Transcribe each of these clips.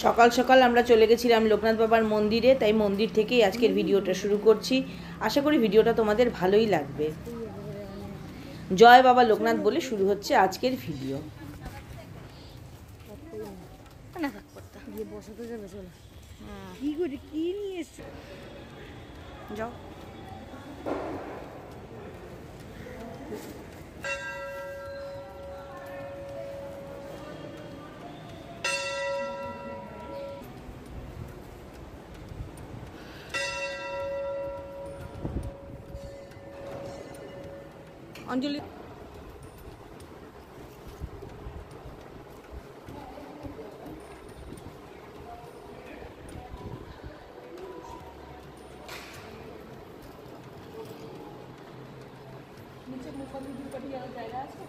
সকাল সকাল আমরা চলে গেছিলাম লোকনাথ বাবার মন্দিরে, তাই মন্দির থেকেই আজকের ভিডিওটা শুরু করছি। আশা করি ভিডিওটা তোমাদের ভালোই লাগবে। জয় বাবা লোকনাথ বলে শুরু হচ্ছে আজকের ভিডিও। যাও অঞ্জলি। জায়গা আছে?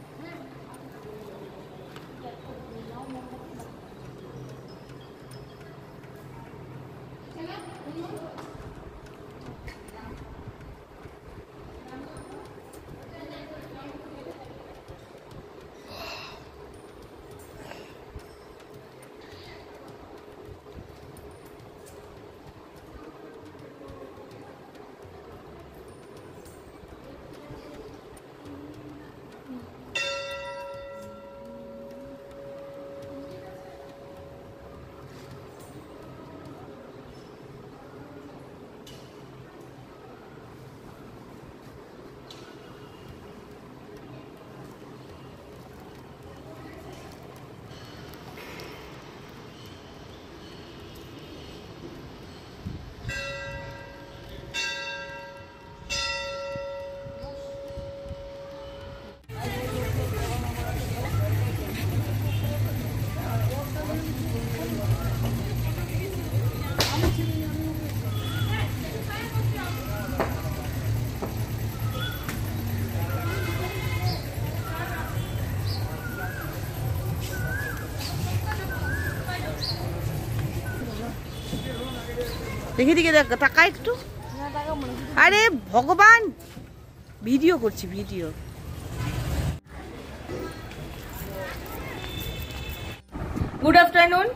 দেখি দিকে টাকা একটু। আরে ভগবান, ভিডিও করছি ভিডিও। Good afternoon.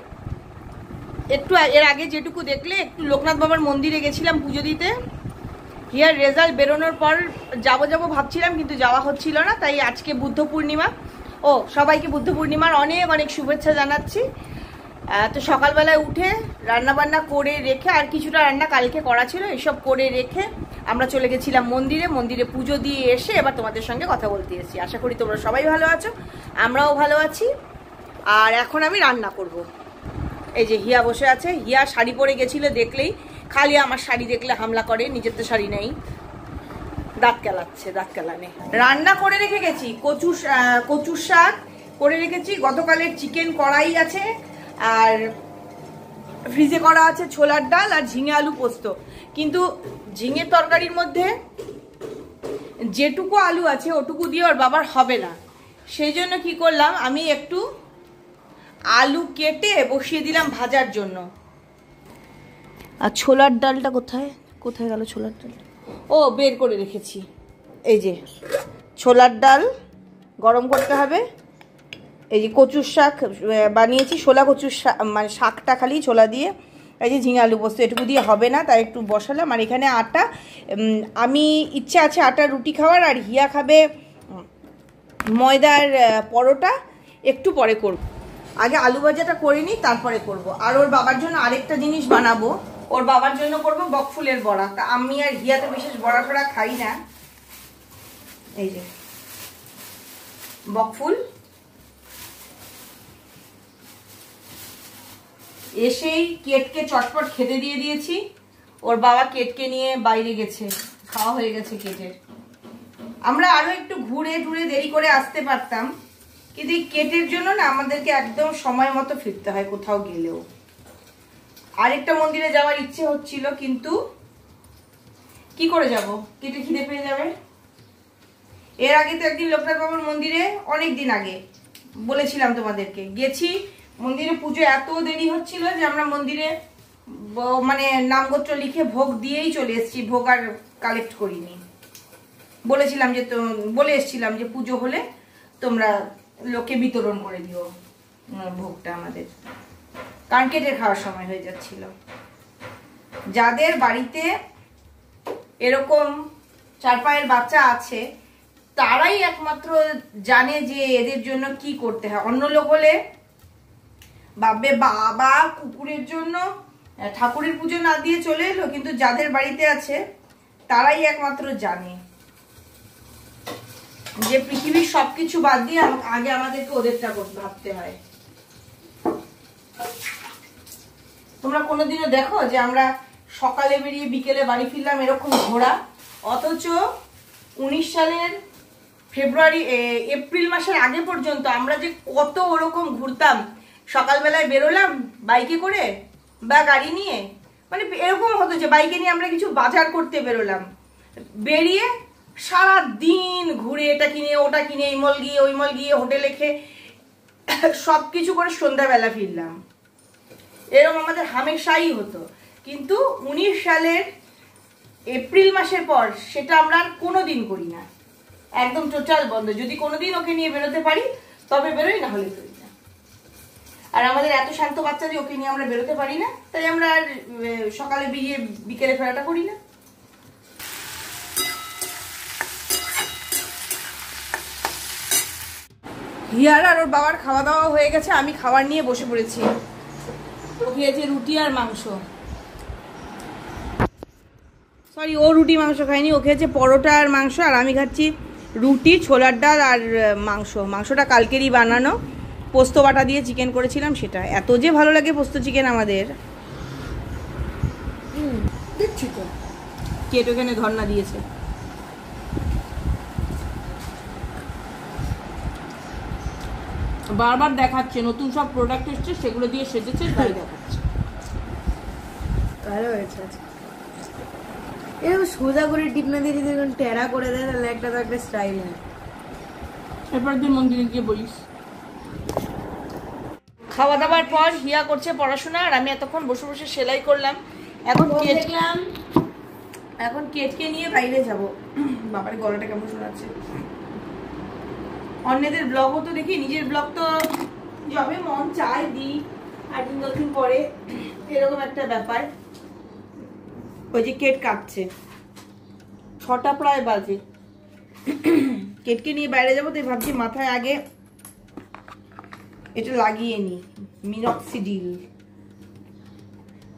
একটু এর আগে যেটুকু দেখলে, একটু লোকনাথ বাবার মন্দিরে গেছিলাম পুজো দিতে। হিয়ার রেজাল্ট বেরোনোর পর যাবো ভাবছিলাম, কিন্তু যাওয়া হচ্ছিল না। তাই আজকে বুদ্ধ পূর্ণিমা। ও সবাইকে বুদ্ধ পূর্ণিমার অনেক অনেক শুভেচ্ছা জানাচ্ছি। তো সকালবেলায় উঠে রান্না বান্না করে রেখে, আর কিছুটা রান্না কালকে করা ছিল, এসব করে রেখে আমরা চলে গেছিলাম মন্দিরে পুজো দিয়ে এসে এবার তোমাদের সঙ্গে কথা বলতে এসেছি। আশা করি তোমরা সবাই ভালো আছো, আমরাও ভালো আছি। আর এখন আমি রান্না করব। এই যে হিয়া বসে আছে। হিয়া শাড়ি পরে গেছিল, দেখলেই খালি আমার শাড়ি দেখলে হামলা করে, নিজের তো শাড়ি নেই। দাঁত কেলানে। রান্না করে রেখে গেছি, কচুর শাক করে রেখেছি। গতকালের চিকেন কড়াই আছে, আর ফ্রিজে করা আছে ছোলার ডাল আর ঝিঙে আলু পোস্ত। কিন্তু ঝিঙের তরকারির মধ্যে যেটুকু আলু আছে ওটুকু দিয়ে ওর বাবার হবে না। সেই জন্য কি করলাম, আমি একটু আলু কেটে বসিয়ে দিলাম ভাজার জন্য। আর ছোলার ডালটা কোথায় গেল ছোলার ডাল? ও বের করে রেখেছি। এই যে ছোলার ডাল গরম করতে হবে। এই যে কচুর শাক বানিয়েছি, ছোলা কচুর শাক, মানে শাকটা খালি ছোলা দিয়ে। এই যে ঝিঙে আলু পোস্ত, এটুকু দিয়ে হবে না, তাই একটু বসালাম। আর এখানে আটা, আমি ইচ্ছা আছে আটা রুটি খাওয়ার, আর হিয়া খাবে ময়দার পরোটা। একটু পরে করব, আগে আলু ভাজাটা করে নিই, তারপরে করব। আর ওর বাবার জন্য আরেকটা জিনিস বানাবো। ওর বাবার জন্য করবো বকফুলের বড়া। তা আমি আর হিয়া তো বিশেষ বড়া ফড়া খাই না। এই যে বকফুল, এসেই কেটকে চটপট খেতে দিয়ে দিয়েছি। ওর বাবা কেটকে নিয়ে বাইরে গেছে, খাওয়া হয়ে গেছে কেটের। আমরা আরো একটু ঘুরে টুরে দেরি করে আসতে পারতাম, কিন্তু এই কেটের জন্য না আমাদেরকে একদম সময় মতো ফিরতে হয় কোথাও গেলেও। আরেকটা মন্দিরে যাওয়ার ইচ্ছে হচ্ছিল, কিন্তু কি করে যাব, কেটে খিদে পেয়ে যাবে। এর আগে তো একদিন লোকনাথ বাবার মন্দিরে, অনেক দিন আগে বলেছিলাম তোমাদেরকে, গেছি মন্দিরে পুজো এত দেরি হচ্ছিল যে আমরা মন্দিরে মানে নামগোত্র লিখে ভোগ দিয়েই চলে এসেছি, ভোগ আর কালেক্ট করিনি। বলেছিলাম যে বলে এসেছিলাম যে পুজো হলে তোমরা লোকে বিতরণ করে দিও ভোগটা আমাদের। কান কেটে খাওয়ার সময় হয়ে যাচ্ছিল। যাদের বাড়িতে এরকম 4 পায়ের বাচ্চা আছে তারাই একমাত্র জানে যে এদের জন্য কি করতে হয়। অন্য লোক হলে ভাববে বাবা কুকুরের জন্য ঠাকুরের পুজো না দিয়ে চলে এলো, কিন্তু যাদের বাড়িতে আছে তারাই একমাত্র জানে যে পৃথিবীর সবকিছু বাদ দিয়ে আগে আমাদেরকে ওদেরটা ভাবতে হয়। তোমরা কোনোদিনও দেখো যে আমরা সকালে বেরিয়ে বিকেলে বাড়ি ফিরলাম এরকম ঘোরা? অথচ 19 সালের এপ্রিল মাসের আগে পর্যন্ত আমরা যে কত ওরকম ঘুরতাম। সকালবেলায় বেরোলাম বাইকে করে বা গাড়ি নিয়ে, মানে এরকম হতো যে বাইকে নিয়ে আমরা কিছু বাজার করতে বেরোলাম, বেরিয়ে সারা দিন ঘুরে এটা কিনে ওটা কিনে এই মল গিয়ে ওই মল গিয়ে হোটেলে খেয়ে সবকিছু করে সন্ধ্যাবেলা ফিরলাম। এরকম আমাদের হামেশাই হতো। কিন্তু 19 সালের এপ্রিল মাসের পর সেটা আমরা আর কোনোদিন করি না, একদম টোটাল বন্ধ। যদি কোনোদিন ওকে নিয়ে বেরোতে পারি তবে বেরোই, না হলে বেরোই না। আর আমাদের এত শান্ত বাচ্চা যে ওকে নিয়ে আমরা বেরোতে পারি না, তাই আমরা আর সকালে বেরিয়ে বিকেলে ফেরাটা করি না। হিয়ার আর ওর বাবার খাওয়া দাওয়া হয়ে গেছে, আমি খাবার নিয়ে বসে পড়েছি। ও খেয়েছে রুটি আর মাংস, সরি ও রুটি মাংস খায়নি, ও খেয়েছে পরোটা আর মাংস, আর আমি খাচ্ছি রুটি ছোলার ডাল আর মাংস। মাংসটা কালকেরই বানানো, পোস্ত বাটা দিয়ে চিকেন করেছিলাম, সেটা এত যে ভালো লাগে পোস্ত চিকেন আমাদের। কেট ওখানে ধর্ণা দিয়েছে। বারবার দেখাচ্ছে নতুন সব প্রোডাক্ট এসছে, সেগুলো দিয়ে সেজেছে, তাই দেখাচ্ছে। ভালো হয়েছে। এরকম সোজা করে টিপ না দিয়ে যদি টেরা করে দেয় তাহলে একটা তো একটা স্টাইল হয়। এরপর তুই মন্দিরে গিয়ে বলিস। খাওয়া দাওয়ার পর হিয়া করছে পড়াশোনা, আর আমি এতক্ষণ বসে বসে সেলাই করলাম। এখন কেটকে নিয়ে বাইরে যাব। বাবার গলাটা কেমন শোনাচ্ছে। অন্যদের ব্লগও তো দেখি, নিজের ব্লগ তো যবে মন চায় দিই, 8 দিন 10 দিন পরে, এরকম একটা ব্যাপার। ওই যে কেট কাটছে, 6টা প্রায় বাজে, কেটকে নিয়ে বাইরে যাবো, তাই ভাবছি মাথায় আগে এটা লাগিয়ে নি, মিনক্সিডিল।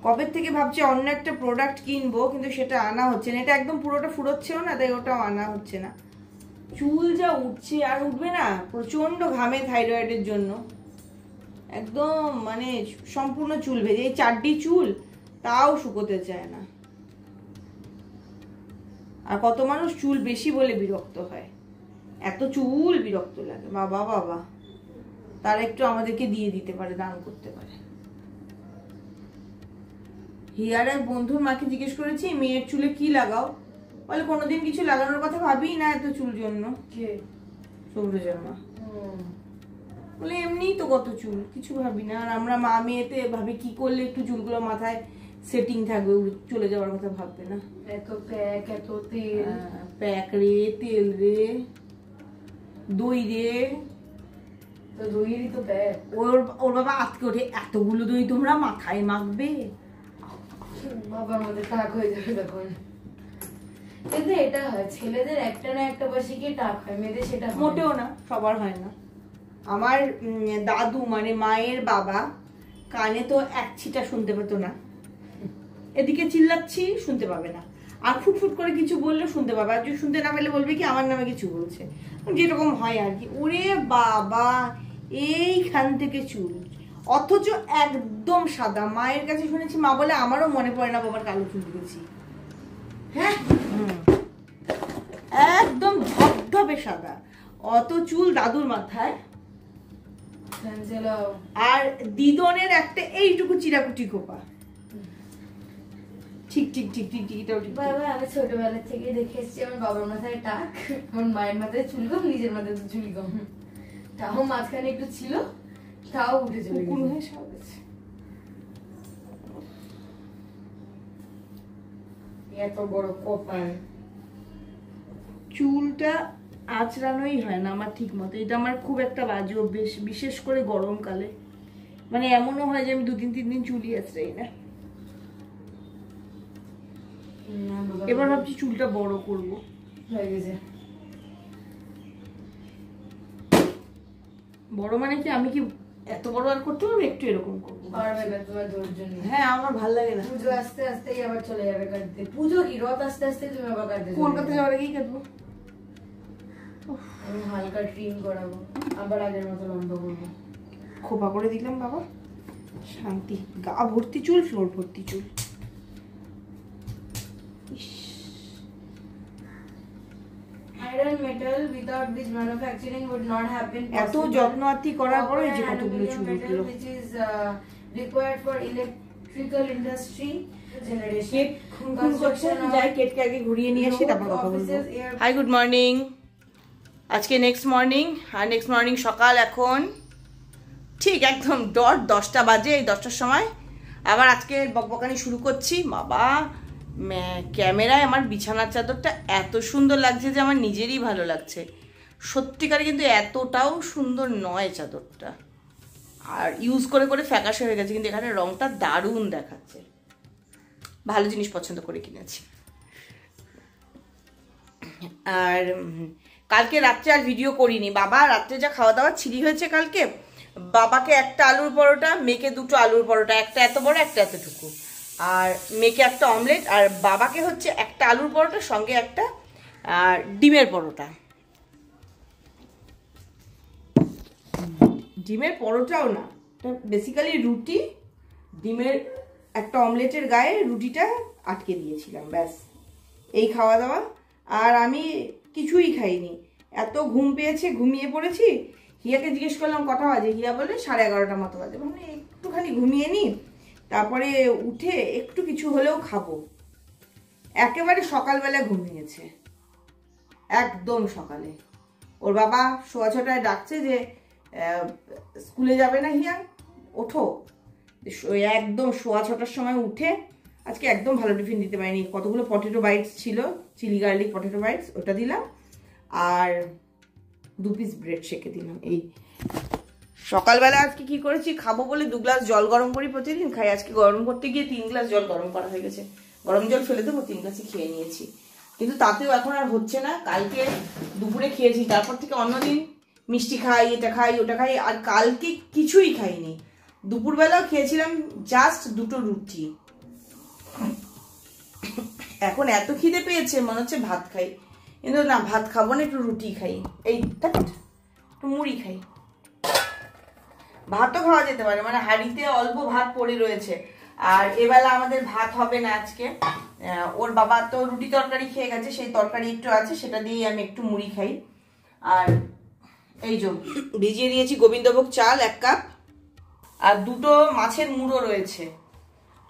কবে থেকে ভাবছি অন্য একটা প্রোডাক্ট কিনবো, কিন্তু সেটা আনা হচ্ছে না। এটা একদম পুরোটা ফুরোচ্ছেও না, তাই ওটাও আনা হচ্ছে না। চুল যা উঠছে, আর উঠবে না, প্রচন্ড ঘামে থাইরয়েডের জন্য, একদম মানে সম্পূর্ণ চুল ভেজে, এই 4ডি চুল তাও শুকোতে চায় না। আর কত মানুষ চুল বেশি বলে বিরক্ত হয়, এত চুল বিরক্ত লাগে। বাবা বাবা, তারা একটু আমাদেরকে দিয়ে দিতে পারে, দান করতে পারে। হিয়ার এক বন্ধুর মাকে জিজ্ঞেস করেছি মেয়ের চুলে কি লাগাও, বলে কোনোদিন কিছু লাগানোর কথা ভাবি না এত চুল জন্য। সৌরজের মা বলে এমনিই তো কত চুল, কিছু ভাবি না। আর আমরা মা মেয়েতে ভাবি কি করলে একটু চুলগুলো মাথায় সেটিং থাকবে, চলে যাওয়ার কথা ভাববে না। এত প্যাক, এত তেল, প্যাক রে, তেল রে, দই রে, তো দইয়েরই তো প্যাক। ওর বাবা আজকে ওঠে, এতগুলো দই তোমরা মাথায় মাখবে? বাবার মধ্যে টাক হয়ে যাবে তখন। কিন্তু এটা হয় ছেলেদের একটা না একটা বয়সে গিয়ে টাক হয়, মেয়েদের সেটা মোটেও না, সবার হয় না। আমার দাদু মানে মায়ের বাবা কানে তো এক ছিটা শুনতে পেতো না, এদিকে চিল্লাচ্ছি শুনতে পাবে না, আর ফুটফুট করে কিছু বললে শুনতে পাবে, আর যদি শুনতে না পেলে বলবে কি আমার নামে কিছু বলছে, যেরকম হয় আর কি। ওরে বাবা, এইখান থেকে চুল, অথচ একদম সাদা। মায়ের কাছে শুনেছি, মা বলে আমারও মনে পড়ে না বাবার কালো চুল দেখেছি। হ্যাঁ, একদম ধবধবে সাদা, অত চুল দাদুর মাথায়। আর দিদনের একটা এইটুকু চিরাকুটি খোপা। ঠিক ঠিক ঠিক ঠিক ঠিক, এটাও ঠিক। বাবা আমি ছোটবেলা থেকে দেখে এসেছি আমার বাবার মাথায় টাক, আমার মায়ের মাথায় চুল কম, নিজের মাথায় তো চুল কম, তাও মাঝখানে একটু ছিল, তাও উঠে চলে গেছে। এত বড় কপাল। চুলটা আঁচড়ানোই হয় না আমার ঠিক মতো, এটা আমার খুব একটা বাজে অভ্যেস, বিশেষ করে গরমকালে। মানে এমনও হয় যে আমি 2-3 দিন চুলই আছড়াই না। এবার ভাবছি চুলটা বড় করবো। বড় মানে কি আমি কি এত বড় আর করতে পারবো? একটু এরকম করবো। হ্যাঁ আমার ভালো লাগে না। পুজো আস্তে আস্তে আবার চলে যাবে কাটতে। পুজো কি রথ আস্তে আস্তে তুমি আবার কাটতে কলকাতা যাওয়ার আগেই কাটবো। আমি হালকা ট্রিম করাবো, আবার আগের মতো লম্বা করবো। খোপা করে দিলাম বাবা, শান্তি। গা ভর্তি চুল, ফ্লোর ভর্তি চুল। Iron metal without which manufacturing would not have been possible. এত যত্ন আত্তি করার পরে যে কতগুলো চুল উঠলো। Which is required for electrical industry generation. যাই কেটকে আগে ঘুরিয়ে নিয়ে আসি তারপর কথা বলবো। Hi good morning. আজকে নেক্সট মর্নিং, আর নেক্সট মর্নিং সকাল এখন ঠিক একদম 10টা বাজে। এই 10টার সময় আবার আজকে বকবকানি শুরু করছি। বাবা ক্যামেরায় আমার বিছানার চাদরটা এত সুন্দর লাগছে যে আমার নিজেরই ভালো লাগছে। সত্যিকারে কিন্তু এতটাও সুন্দর নয় চাদরটা, আর ইউজ করে করে ফ্যাকাশে হয়ে গেছে, কিন্তু এখানে রংটা দারুণ দেখাচ্ছে। ভালো জিনিস পছন্দ করে কিনেছি। আর কালকে রাত্রে আর ভিডিও করিনি। বাবা রাত্রে যা খাওয়া দাওয়া ছিঁড়ি হয়েছে কালকে। বাবাকে একটা আলুর পরোটা, মেয়েকে 2টো আলুর পরোটা, একটা এত বড় একটা এতটুকু, আর মেয়েকে একটা অমলেট, আর বাবাকে হচ্ছে একটা আলুর পরোটার সঙ্গে একটা ডিমের পরোটা। ডিমের পরোটাও না, বেসিক্যালি রুটি, ডিমের একটা অমলেটের গায়ে রুটিটা আটকে দিয়েছিলাম, ব্যাস এই খাওয়া দাওয়া। আর আমি কিছুই খাইনি, এত ঘুম পেয়েছে, ঘুমিয়ে পড়েছি। হিয়াকে জিজ্ঞেস করলাম কটা বাজে, হিয়া বলে 11:30 মতো বাজে। মানে একটুখানি ঘুমিয়ে নি, তারপরে উঠে একটু কিছু হলেও খাবো। একেবারে সকালবেলা ঘুমিয়েছে, একদম সকালে। ওর বাবা 6:15 ডাকছে যে স্কুলে যাবে না হিয়া, ওঠো। একদম 6:15 সময় উঠে আজকে একদম ভালো টিফিন দিতে পারিনি। কতগুলো পটেটো বাইটস ছিল, চিলি গার্লিক পটেটো বাইটস, ওটা দিলাম, আর 2 পিস ব্রেড সেকে দিলাম। এই সকালবেলা আজকে কি করেছি, খাবো বলে 2 গ্লাস জল গরম করি, প্রতিদিন খাই। আজকে গরম করতে গিয়ে 3 গ্লাস জল গরম করা হয়ে গেছে। গরম জল ফেলে দেবো, 3 গ্লাসই খেয়ে নিয়েছি, কিন্তু তাতেও এখন আর হচ্ছে না। কালকে দুপুরে খেয়েছি, তারপর থেকে অন্যদিন মিষ্টি খাই, এটা খাই, ওটা খাই, আর কালকে কিছুই খাইনি। দুপুরবেলাও খেয়েছিলাম জাস্ট 2টো রুটি। এখন এত খিদে পেয়েছে মনে হচ্ছে ভাত খাই, কিন্তু না, ভাত খাবো না, একটু রুটি খাই, এই একটু মুড়ি খাই। ভাতও খাওয়া যেতে পারে, মানে হাঁড়িতে অল্প ভাত পড়ে রয়েছে। আর এবেলা আমাদের ভাত হবে না আজকে। ওর বাবা তো রুটি তরকারি খেয়ে গেছে, সেই তরকারি একটু আছে, সেটা দিয়েই আমি একটু মুড়ি খাই। আর এই যে ভিজিয়ে দিয়েছি গোবিন্দভোগ চাল 1 কাপ, আর 2টো মাছের মুড়ো রয়েছে,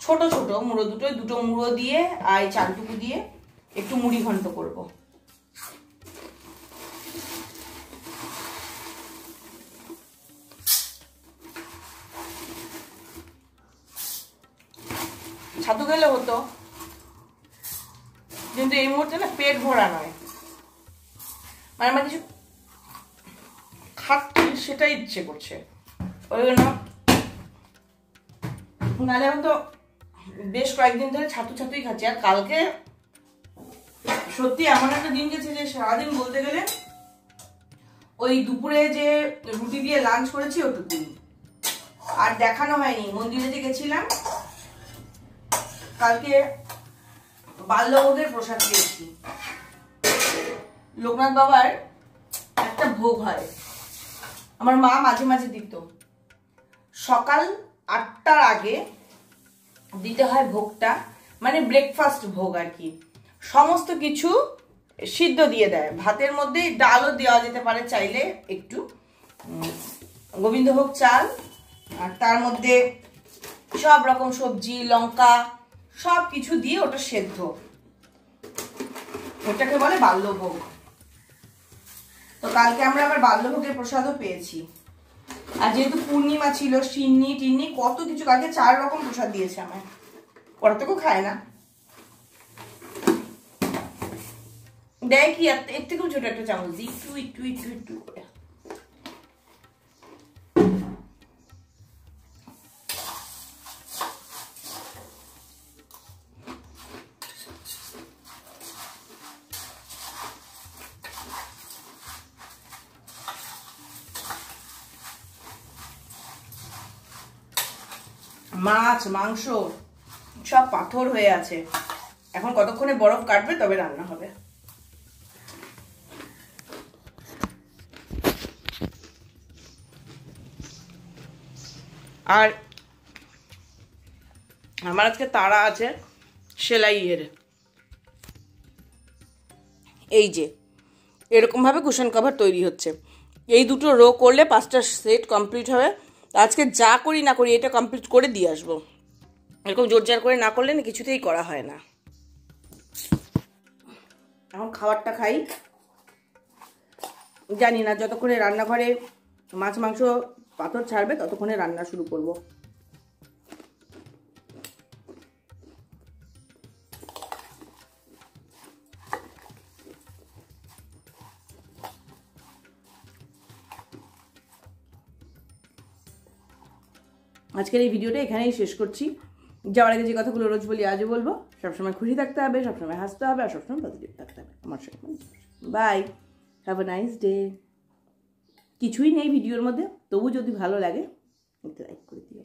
ছোট ছোট মুড়ো, 2টো মুড়ো দিয়ে আর এই চালটুকু দিয়ে একটু মুড়ি ঘন্ট করব। ছাতু খেলে হতো, কিন্তু এই মুহূর্তে না পেট ভরা নয়, মানে আমার কিছু খাচ্ছি সেটাই ইচ্ছে করছে, ওই জন্য। নাহলে আমি তো বেশ কয়েকদিন ধরে ছাতুই খাচ্ছি। আর কালকে সত্যি এমন একটা দিন গেছে যে সারাদিন বলতে গেলে ওই দুপুরে যে রুটি দিয়ে লাঞ্চ করেছি ওটুকুই, আর দেখানো হয়নি। মন্দিরে যে গেছিলাম কালকে, বাল্যভোগের প্রসাদ পেয়েছি। লোকনাথ বাবার একটা ভোগ হয়, আমার মা মাঝে মাঝে দিত, সকাল 8টার আগে দিতে হয় ভোগটা, মানে ব্রেকফাস্ট ভোগ আর কি। সমস্ত কিছু সিদ্ধ দিয়ে দেয়, ভাতের মধ্যে ডালও দেওয়া যেতে পারে চাইলে একটু, গোবিন্দভোগ চাল, আর তার মধ্যে সব রকম সবজি, লঙ্কা, সব কিছু দিয়ে ওটা সেদ্ধ, ওটাকে বলে বাল্যভোগ। তো কালকে আমরা আবার বাল্যভোগের প্রসাদও পেয়েছি। আর যেহেতু পূর্ণিমা ছিল, সিন্নি টিন্নি কত কিছু, কালকে 4 রকম প্রসাদ দিয়েছে আমায়। ওরা তো কেউ খায় না, দেয় কি এর থেকেও ছোট একটা চামচ দিই, একটু একটু একটু একটু করে। মাছ মাংস সব পাথর হয়ে আছে। এখন কতক্ষণে বরফ কাটবে তবে রান্না হবে। আর আমার আজকে তাড়া আছে সেলাইয়ের। এই যে এরকম ভাবে কুশন কভার তৈরি হচ্ছে। এই দুটো রো করলে 5টা সেট কমপ্লিট হবে। আজকে যা করি না করি এটা কমপ্লিট করে দিয়ে আসবো। এরকম জোরজার করে না করলে না কিছুতেই করা হয় না। এখন খাবারটা খাই। জানি না যতক্ষণে রান্নাঘরে মাছ মাংস পাথর ছাড়বে ততক্ষণে রান্না শুরু করব। আজকের এই ভিডিওটা এখানেই শেষ করছি। যাওয়ার আগে যে কথাগুলো রোজ বলি আজও বলবো, সবসময় খুশি থাকতে হবে, সবসময় হাসতে হবে, আর সবসময় পজিটিভ থাকতে হবে। আমার সঙ্গে bye, have a nice day. কিছুই নেই ভিডিওর মধ্যে, তবু যদি ভালো লাগে একটু লাইক করে দিও।